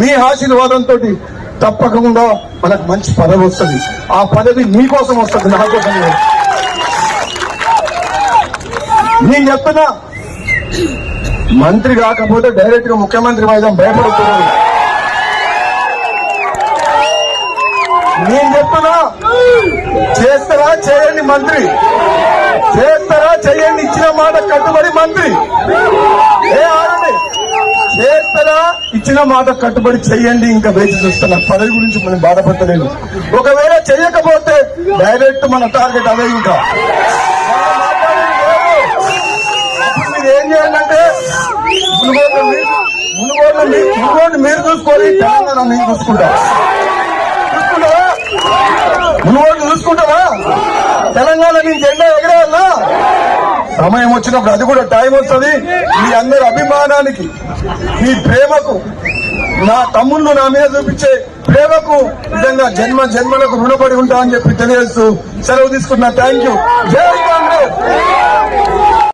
మీ ఆశీర్వాదంతో తప్పకుండా మనకు మంచి పదవి వస్తుంది. ఆ పదవి మీకోసం వస్తుంది, నా కోసం లేదు. నేను చెప్తున్నా, మంత్రి కాకపోతే డైరెక్ట్ గా ముఖ్యమంత్రి వైద్యం భయపడుతున్నాను. నేను చెప్తున్నా, చేస్తారా చేయండి మంత్రి, చేస్తారా చేయండి, ఇచ్చిన మాట కట్టుబడి మంత్రి. ఆడండి, చేస్తారా ఇచ్చిన మాట కట్టుబడి చెయ్యండి. ఇంకా వేచి చూస్తున్నా, పదవి గురించి మనం బాధపడలేదు. ఒకవేళ చేయకపోతే డైరెక్ట్ మన టార్గెట్ అదే. ఇంకా మీరు ఏం చేయాలంటే మునుగోడు మీరు చూసుకోవాలి, తెలంగాణ నేను చూసుకుంటావా? మునుగోడు చూసుకుంటావా? తెలంగాణ నేను జెండా ఎగరేయాలా? సమయం వచ్చినప్పుడు అది కూడా టైం వస్తుంది. మీ అందరి అభిమానానికి, మీ ప్రేమకు, నా తమ్ముళ్ళు నా మీద చూపించే ప్రేమకు నిజంగా జన్మ జన్మలకు రుణపడి ఉంటా అని చెప్పి తెలియజేస్తూ సెలవు తీసుకున్నా. Thank you. జై కాంగ్రెస్.